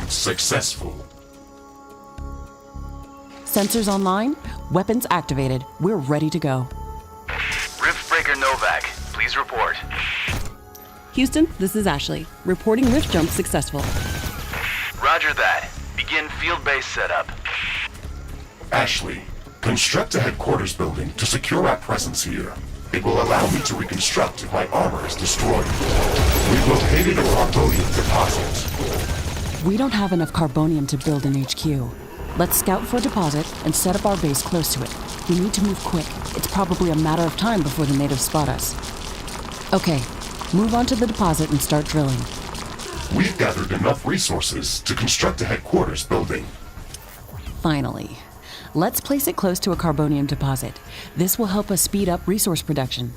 Successful. Sensors online, weapons activated. We're ready to go. Riftbreaker Novak, please report. Houston, this is Ashley. Reporting rift jump successful. Roger that. Begin field-based setup. Ashley, construct a headquarters building to secure our presence here. It will allow me to reconstruct if my armor is destroyed. We've located a carbonium deposit. We don't have enough carbonium to build an HQ. Let's scout for a deposit and set up our base close to it. We need to move quick. It's probably a matter of time before the natives spot us. Okay, move on to the deposit and start drilling. We've gathered enough resources to construct a headquarters building. Finally. Let's place it close to a carbonium deposit. This will help us speed up resource production.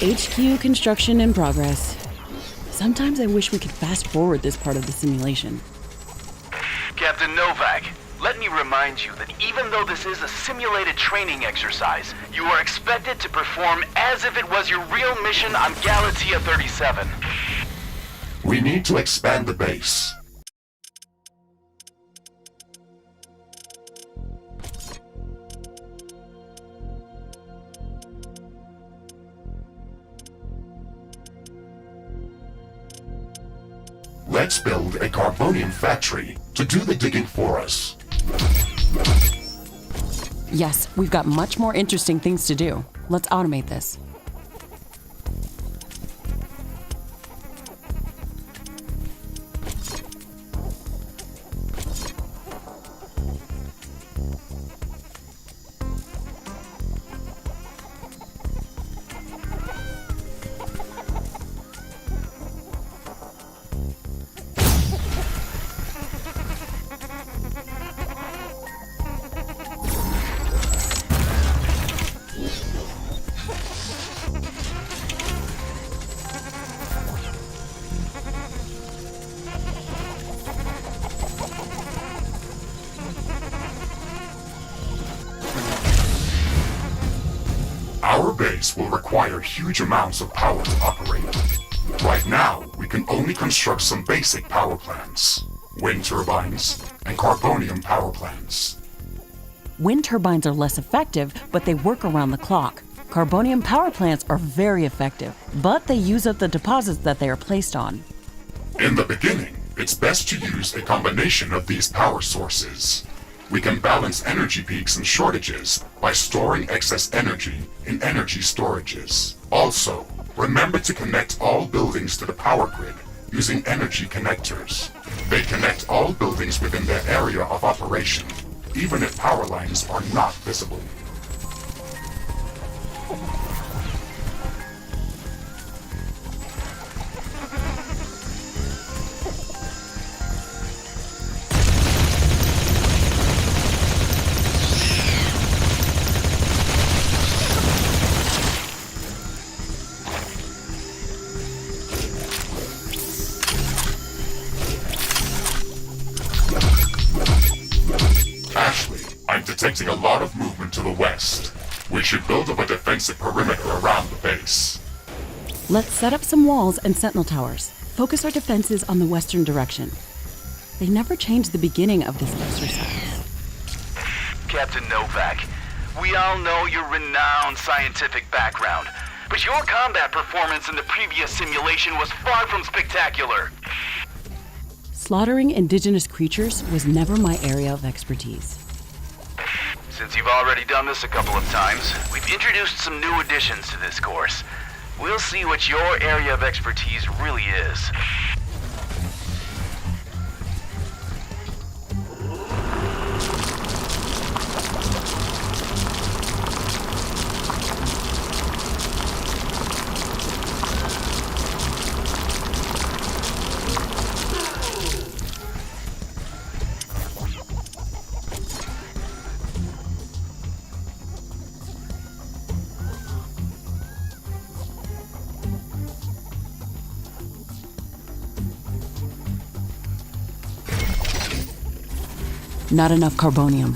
HQ construction in progress. Sometimes I wish we could fast forward this part of the simulation. Captain Novak, let me remind you that even though this is a simulated training exercise, you are expected to perform as if it was your real mission on Galatea 37. We need to expand the base. Let's build a carbonium factory to do the digging for us. Yes, we've got much more interesting things to do. Let's automate this. Our base will require huge amounts of power to operate. Right now, we can only construct some basic power plants. Wind turbines and carbonium power plants. Wind turbines are less effective, but they work around the clock. Carbonium power plants are very effective, but they use up the deposits that they are placed on. In the beginning, it's best to use a combination of these power sources. We can balance energy peaks and shortages by storing excess energy in energy storages. Also, remember to connect all buildings to the power grid using energy connectors. They connect all buildings within their area of operation, even if power lines are not visible. sensing a lot of movement to the west. We should build up a defensive perimeter around the base. Let's set up some walls and sentinel towers. Focus our defenses on the western direction. They never changed the beginning of this exercise. Captain Novak, we all know your renowned scientific background, but your combat performance in the previous simulation was far from spectacular. Slaughtering indigenous creatures was never my area of expertise. Since you've already done this a couple of times, we've introduced some new additions to this course. We'll see what your area of expertise really is. Not enough carbonium.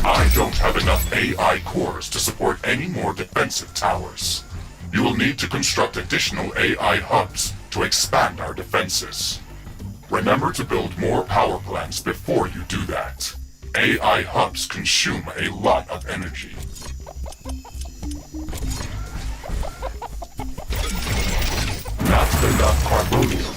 I don't have enough AI cores to support any more defensive towers. You will need to construct additional AI hubs to expand our defenses. Remember to build more power plants before you do that. AI hubs consume a lot of energy. Not enough carbonium.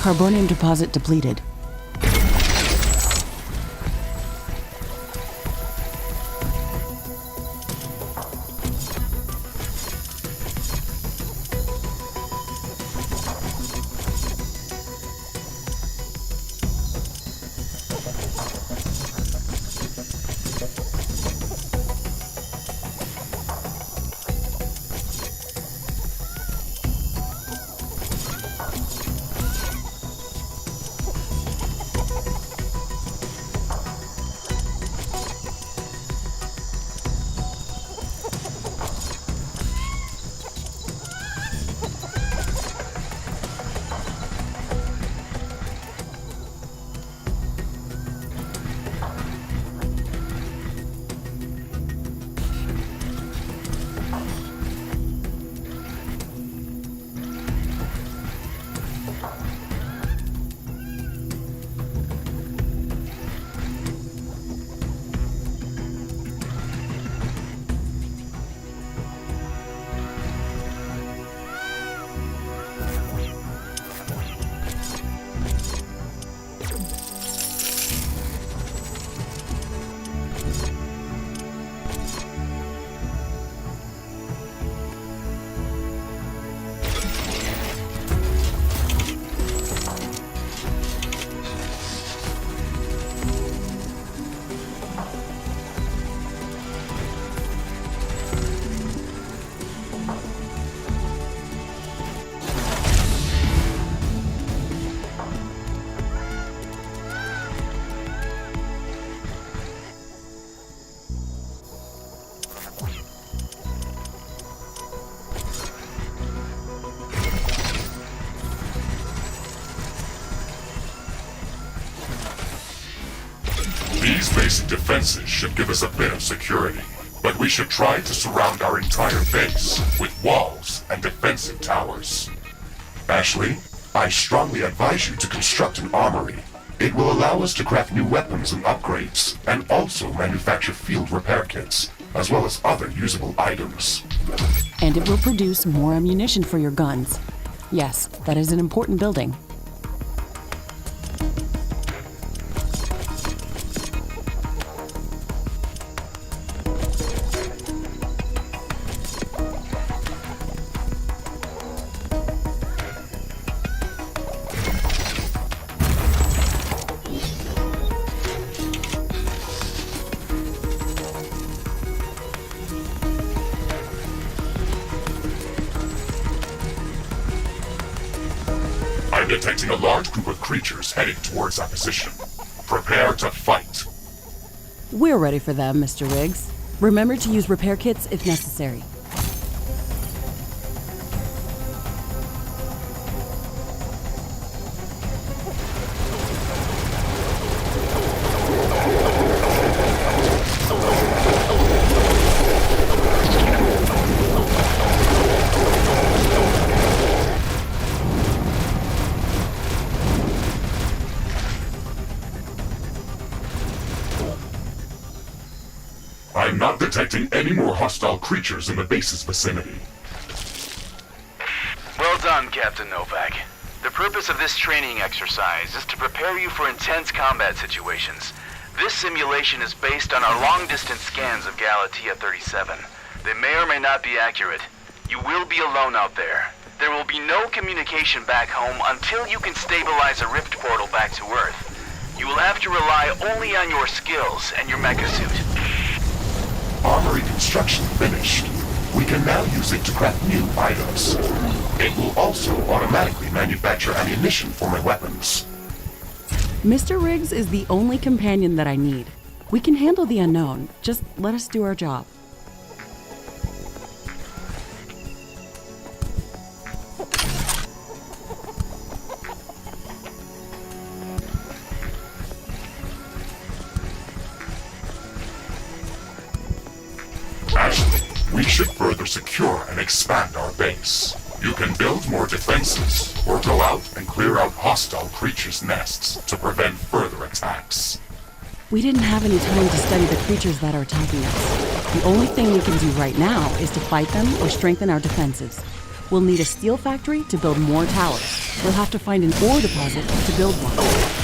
Carbonium deposit depleted. These basic defenses should give us a bit of security, but we should try to surround our entire base with walls and defensive towers. Ashley, I strongly advise you to construct an armory. It will allow us to craft new weapons and upgrades, and also manufacture field repair kits, as well as other usable items. And it will produce more ammunition for your guns. Yes, that is an important building. I'm detecting a large group of creatures heading towards our position. Prepare to fight. We're ready for them, Mr. Riggs. Remember to use repair kits if necessary. I'm not detecting any more hostile creatures in the base's vicinity. Well done, Captain Novak. The purpose of this training exercise is to prepare you for intense combat situations. This simulation is based on our long-distance scans of Galatea 37. They may or may not be accurate. You will be alone out there. There will be no communication back home until you can stabilize a rift portal back to Earth. You will have to rely only on your skills and your mecha suit. Armory construction finished. We can now use it to craft new items. It will also automatically manufacture ammunition for my weapons. Mr. Riggs is the only companion that I need. We can handle the unknown. Just let us do our job. Ashley, we should further secure and expand our base. You can build more defenses, or go out and clear out hostile creatures' nests to prevent further attacks. We didn't have any time to study the creatures that are attacking us. The only thing we can do right now is to fight them or strengthen our defenses. We'll need a steel factory to build more towers. We'll have to find an ore deposit to build one.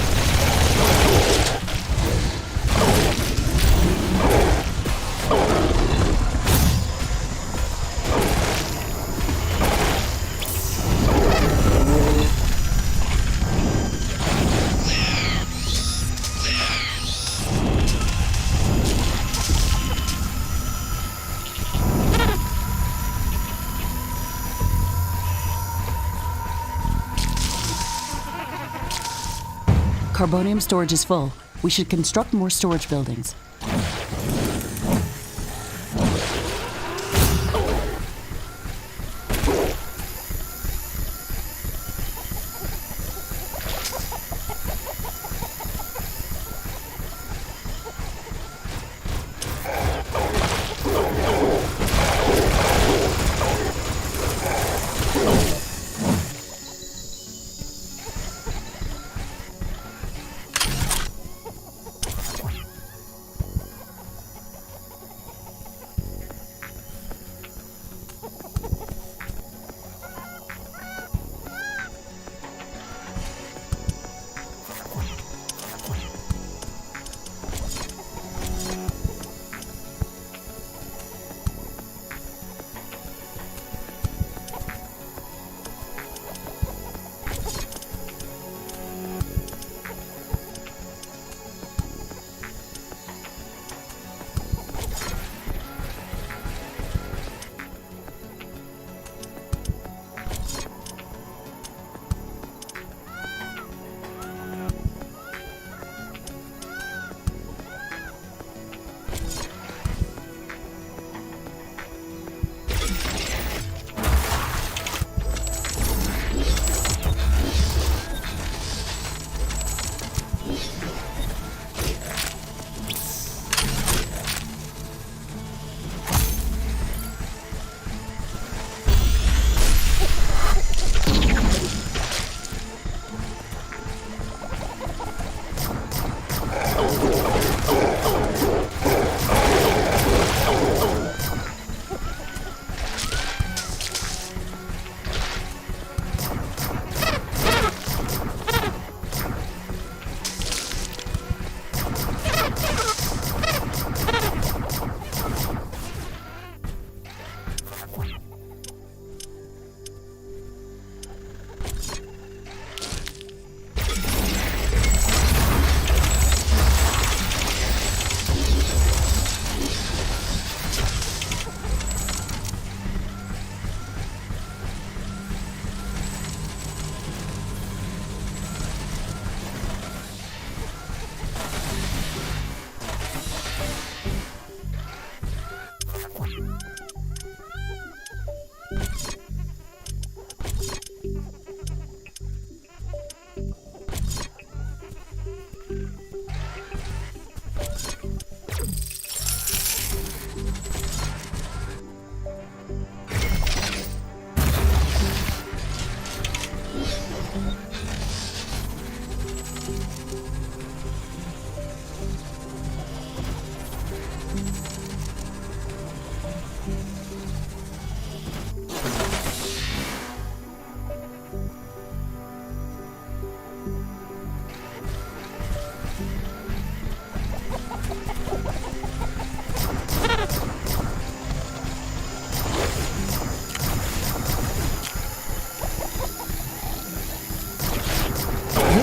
Carbonium storage is full. We should construct more storage buildings.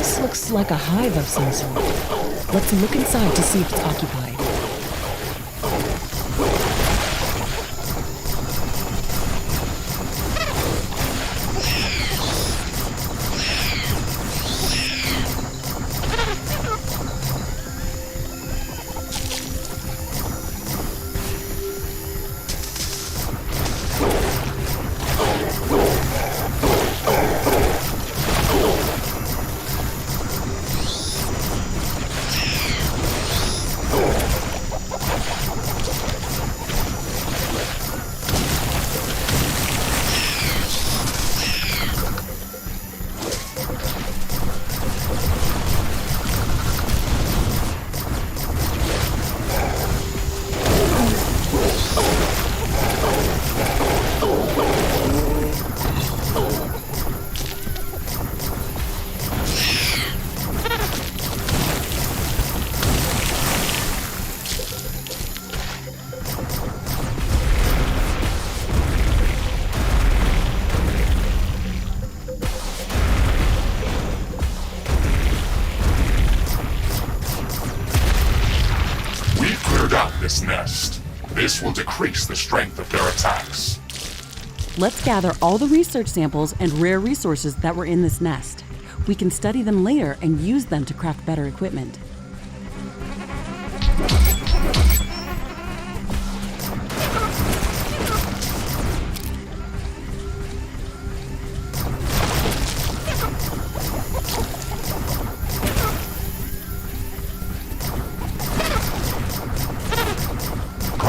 This looks like a hive of some sort. Let's look inside to see if it's occupied. This will decrease the strength of their attacks. Let's gather all the research samples and rare resources that were in this nest. We can study them later and use them to craft better equipment.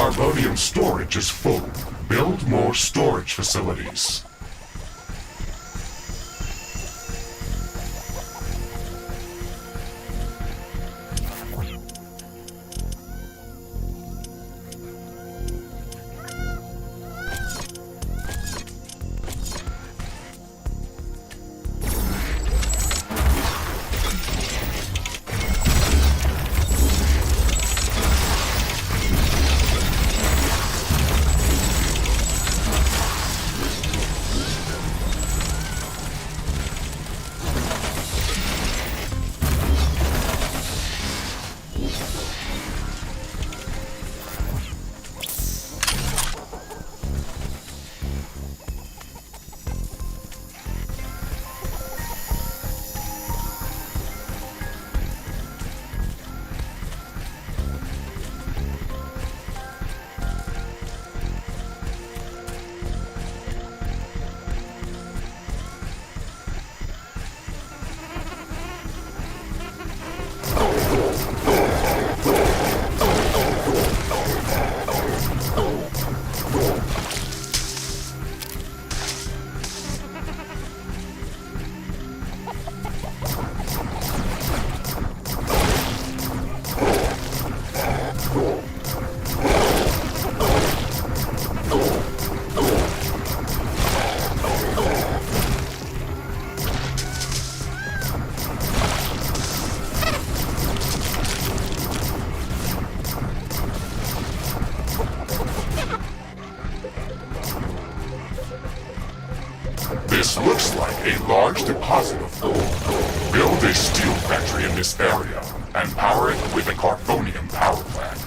Carbonium storage is full. Build more storage facilities. This looks like a large deposit of ore. Build a steel factory in this area and power it with a carbonium power plant.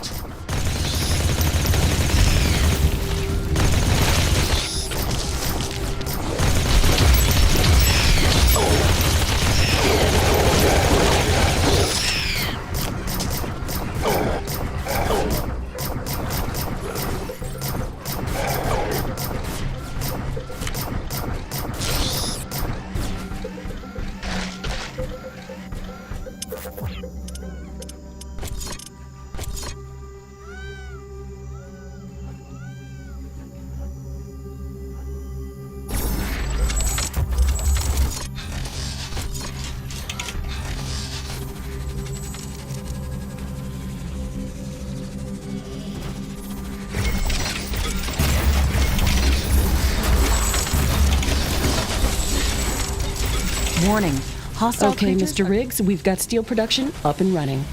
Warning. Hostile Okay, creatures Mr. Riggs, we've got steel production up and running.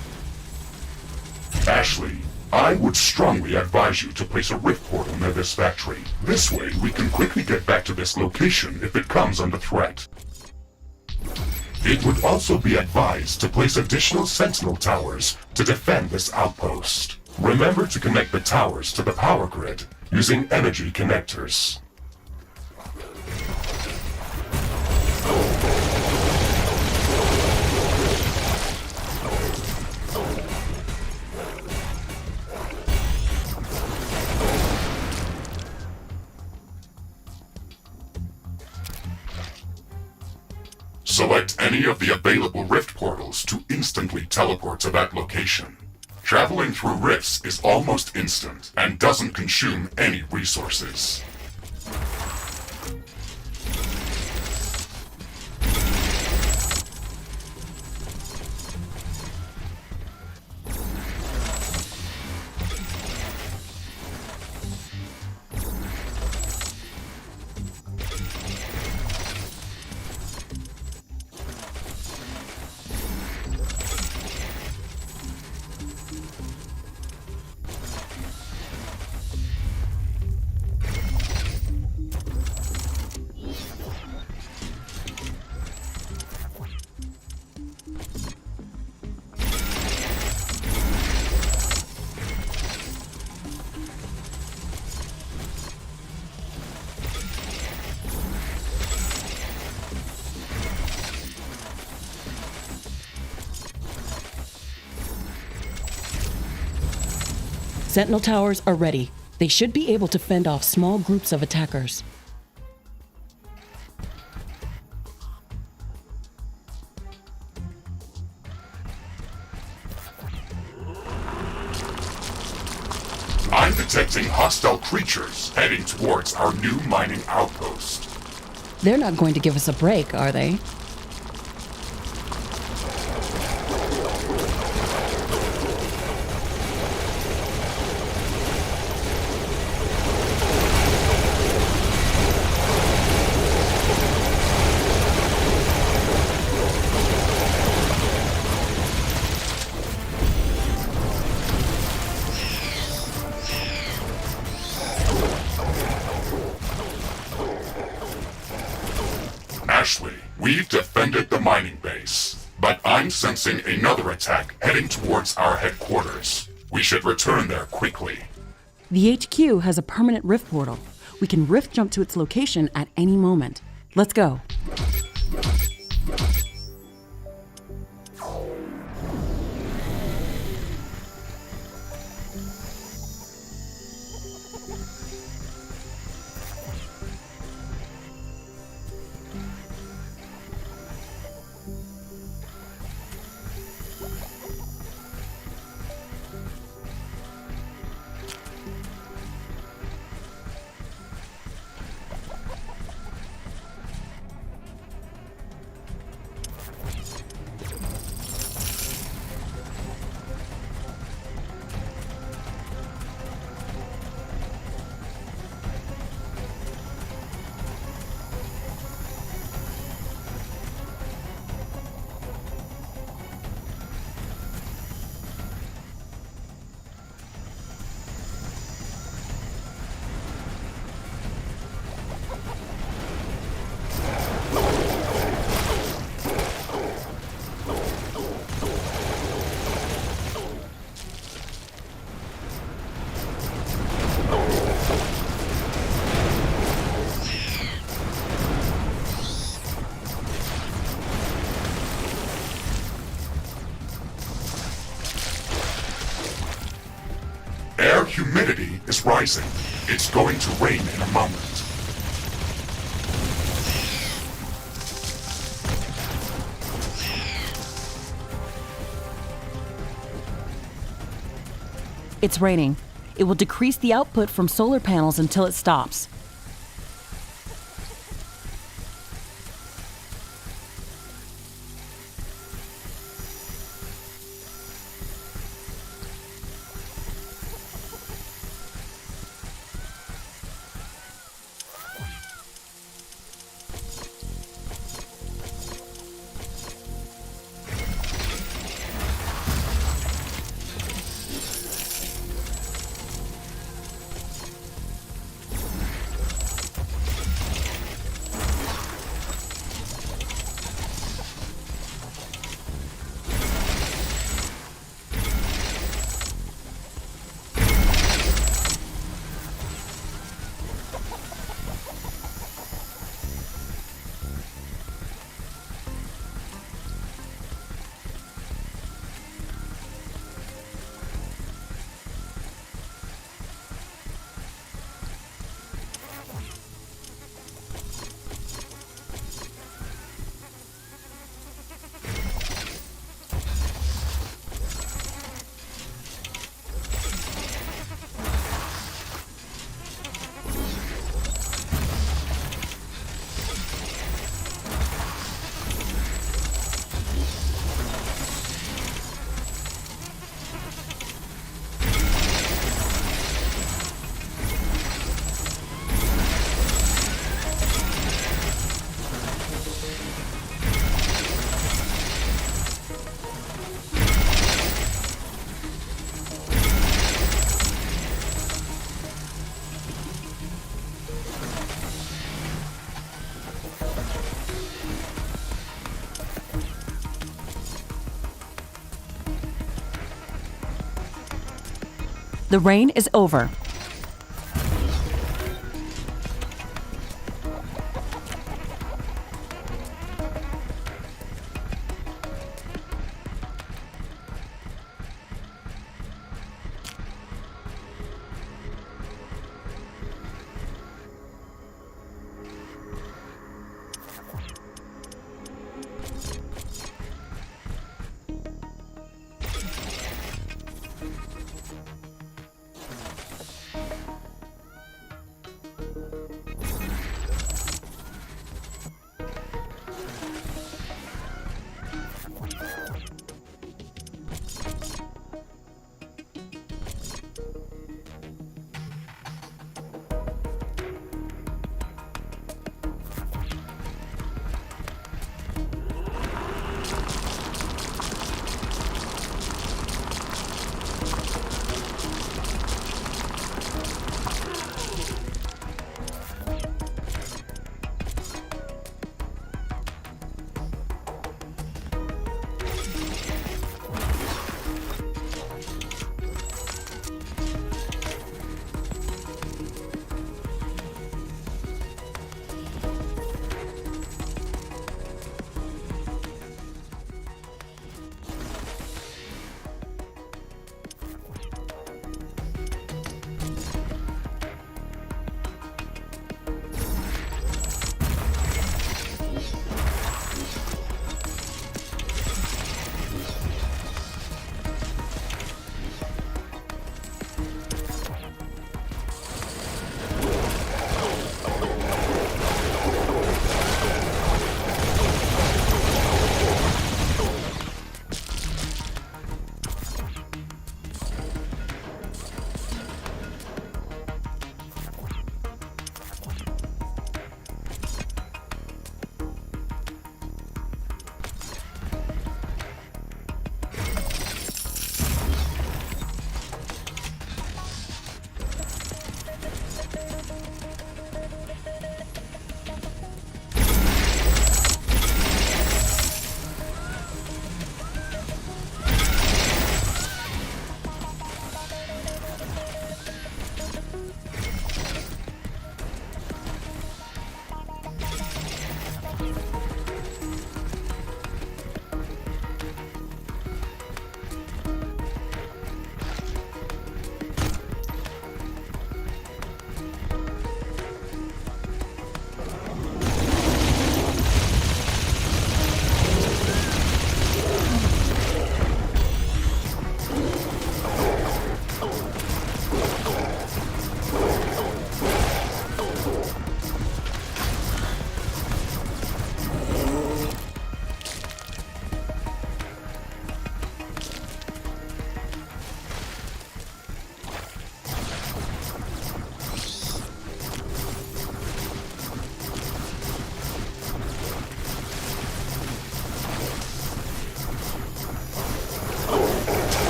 Ashley, I would strongly advise you to place a rift portal near this factory. This way, we can quickly get back to this location if it comes under threat. It would also be advised to place additional sentinel towers to defend this outpost. Remember to connect the towers to the power grid using energy connectors. Select any of the available rift portals to instantly teleport to that location. Traveling through rifts is almost instant and doesn't consume any resources. Sentinel towers are ready. They should be able to fend off small groups of attackers. I'm detecting hostile creatures heading towards our new mining outpost. They're not going to give us a break, are they? Ashley, we've defended the mining base, but I'm sensing another attack heading towards our headquarters. We should return there quickly. The HQ has a permanent rift portal. We can rift jump to its location at any moment. Let's go. Air humidity is rising. It's going to rain in a moment. It's raining. It will decrease the output from solar panels until it stops. The rain is over.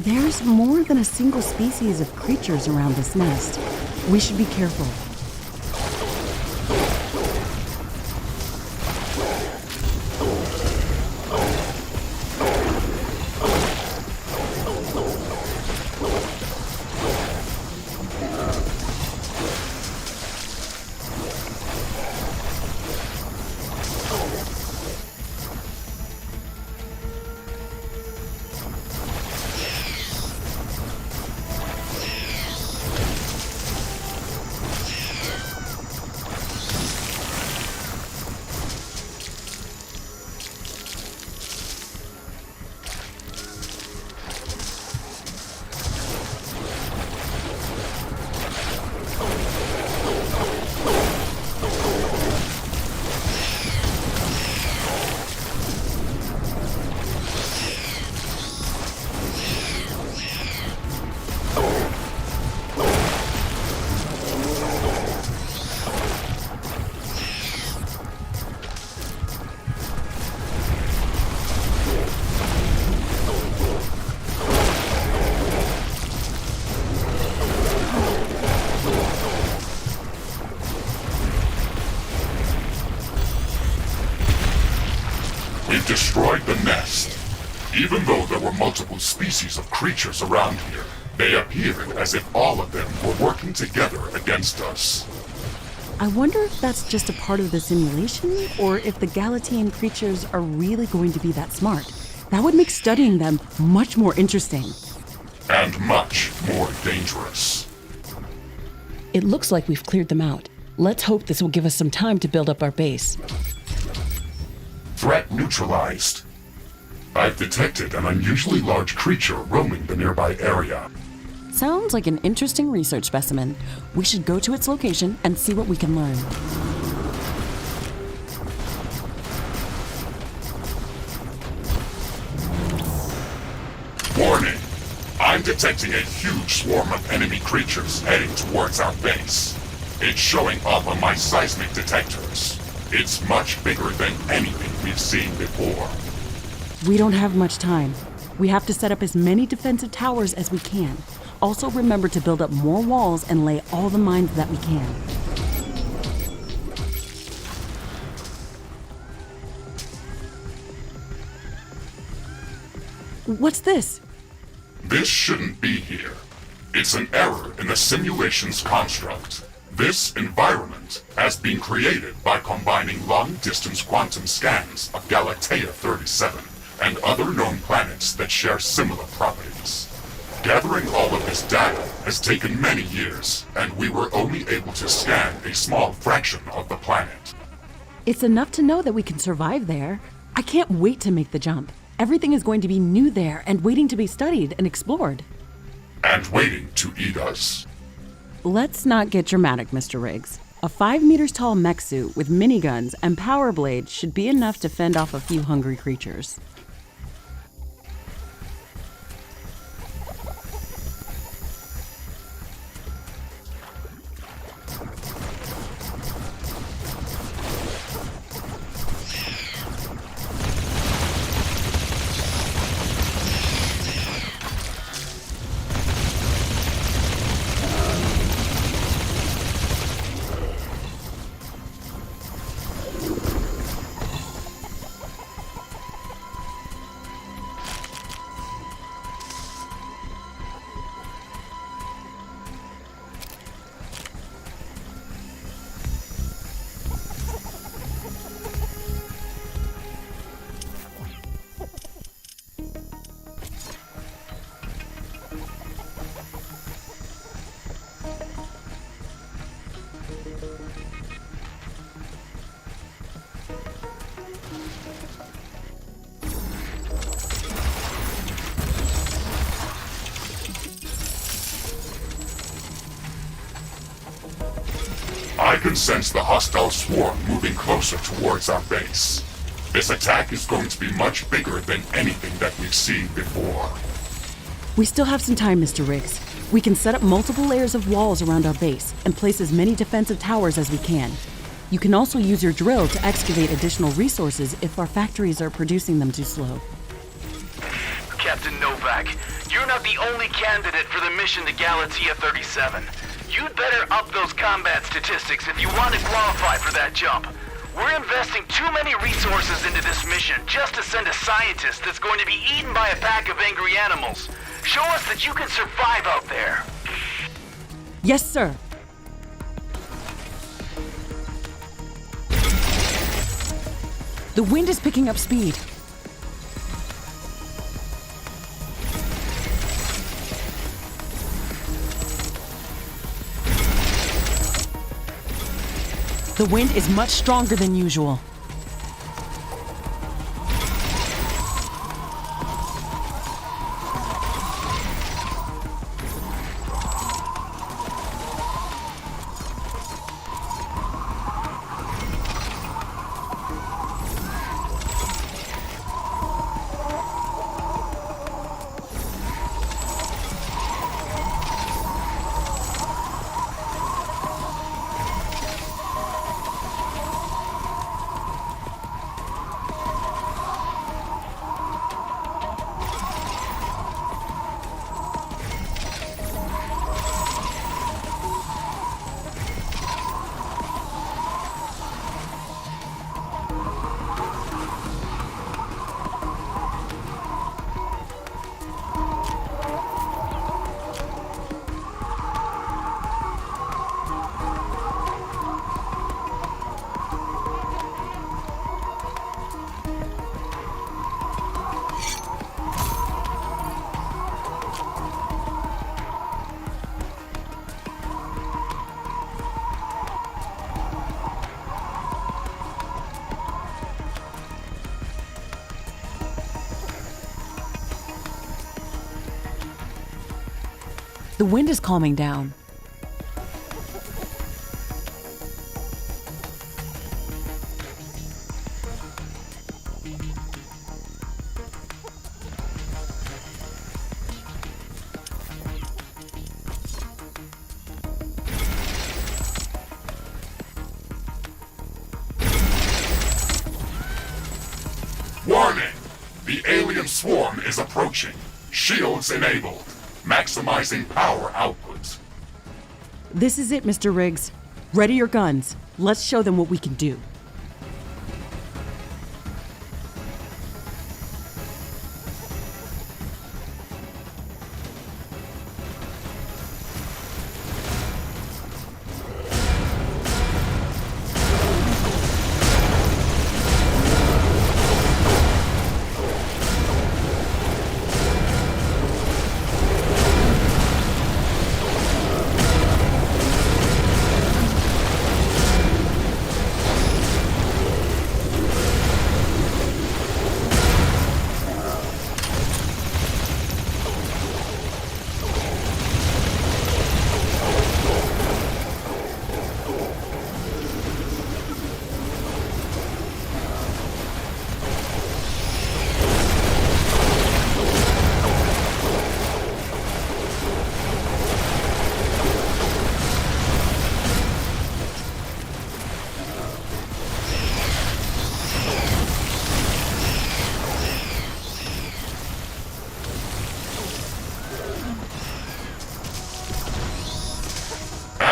There's more than a single species of creatures around this nest. We should be careful. We've destroyed the nest. Even though there were multiple species of creatures around here, they appeared as if all of them were working together against us. I wonder if that's just a part of the simulation, or if the Galatian creatures are really going to be that smart. That would make studying them much more interesting. And much more dangerous. It looks like we've cleared them out. Let's hope this will give us some time to build up our base. Threat neutralized. I've detected an unusually large creature roaming the nearby area. Sounds like an interesting research specimen. We should go to its location and see what we can learn. Warning! I'm detecting a huge swarm of enemy creatures heading towards our base. It's showing up on my seismic detectors. It's much bigger than anything we've seen before. We don't have much time. We have to set up as many defensive towers as we can. Also remember to build up more walls and lay all the mines that we can. What's this? This shouldn't be here. It's an error in the simulation's construct. This environment has been created by combining long-distance quantum scans of Galatea 37 and other known planets that share similar properties. Gathering all of this data has taken many years, and we were only able to scan a small fraction of the planet. It's enough to know that we can survive there. I can't wait to make the jump. Everything is going to be new there and waiting to be studied and explored. And waiting to eat us. Let's not get dramatic, Mr. Riggs. A 5 meters tall mech suit with miniguns and power blades should be enough to fend off a few hungry creatures. I can sense the hostile swarm moving closer towards our base. This attack is going to be much bigger than anything that we've seen before. We still have some time, Mr. Riggs. We can set up multiple layers of walls around our base and place as many defensive towers as we can. You can also use your drill to excavate additional resources if our factories are producing them too slow. Captain Novak, you're not the only candidate for the mission to Galatea 37. You'd better up those combat statistics if you want to qualify for that jump. We're investing too many resources into this mission just to send a scientist that's going to be eaten by a pack of angry animals. Show us that you can survive out there. Yes, sir. The wind is picking up speed. The wind is much stronger than usual. The wind is calming down. Warning! The alien swarm is approaching. Shields enabled. Maximizing power output. This is it, Mr. Riggs. Ready your guns. Let's show them what we can do.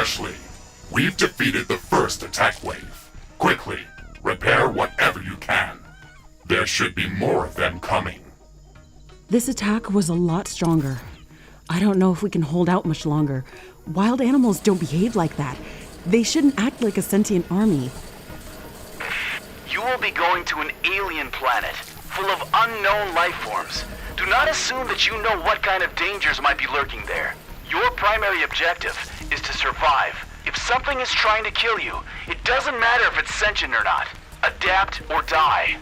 Ashley, we've defeated the first attack wave. Quickly, repair whatever you can. There should be more of them coming. This attack was a lot stronger. I don't know if we can hold out much longer. Wild animals don't behave like that. They shouldn't act like a sentient army. You will be going to an alien planet full of unknown life forms. Do not assume that you know what kind of dangers might be lurking there. Your primary objective is to survive. If something is trying to kill you, it doesn't matter if it's sentient or not. Adapt or die.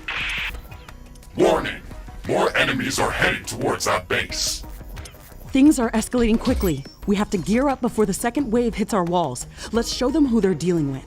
Warning! More enemies are heading towards our base. Things are escalating quickly. We have to gear up before the second wave hits our walls. Let's show them who they're dealing with.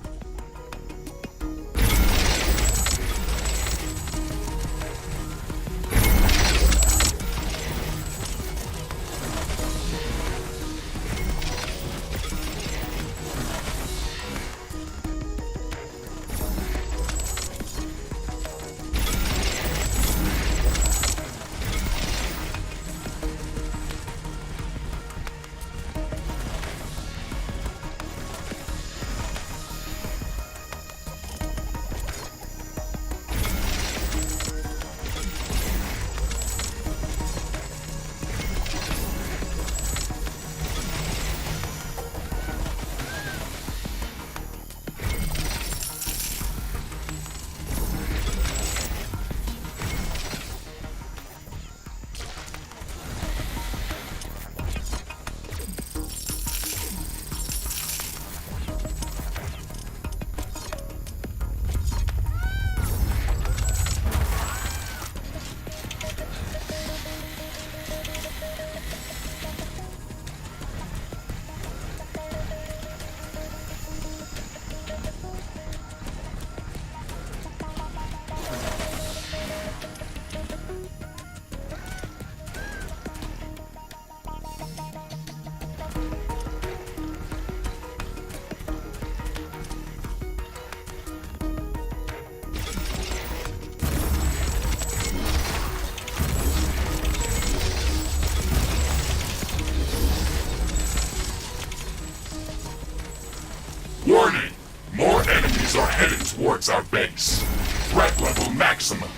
towards our base. Threat level maximum.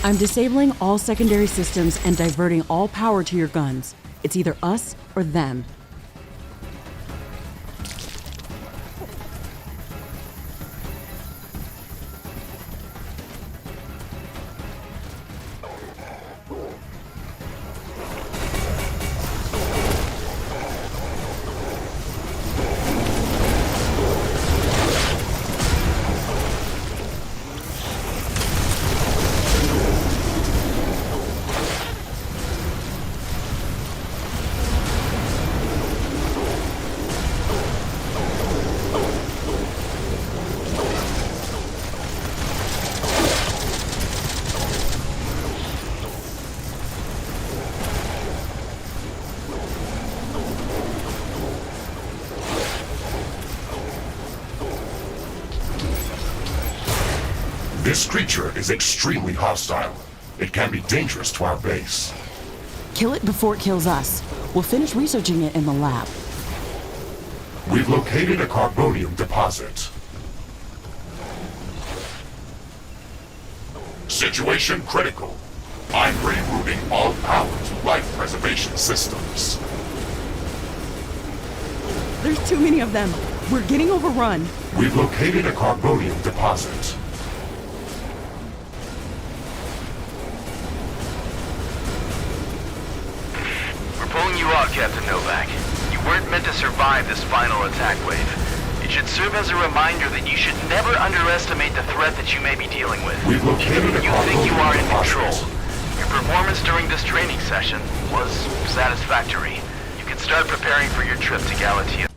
I'm disabling all secondary systems and diverting all power to your guns. It's either us or them. This creature is extremely hostile. It can be dangerous to our base. Kill it before it kills us. We'll finish researching it in the lab. We've located a carbonium deposit. Situation critical. I'm rerouting all power to life preservation systems. There's too many of them. We're getting overrun. We've located a carbonium deposit. Pulling you out, Captain Novak. You weren't meant to survive this final attack wave. It should serve as a reminder that you should never underestimate the threat that you may be dealing with. We've located Even if a you think you are in carbonium control. deposit. Your performance during this training session was satisfactory. You can start preparing for your trip to Galatea.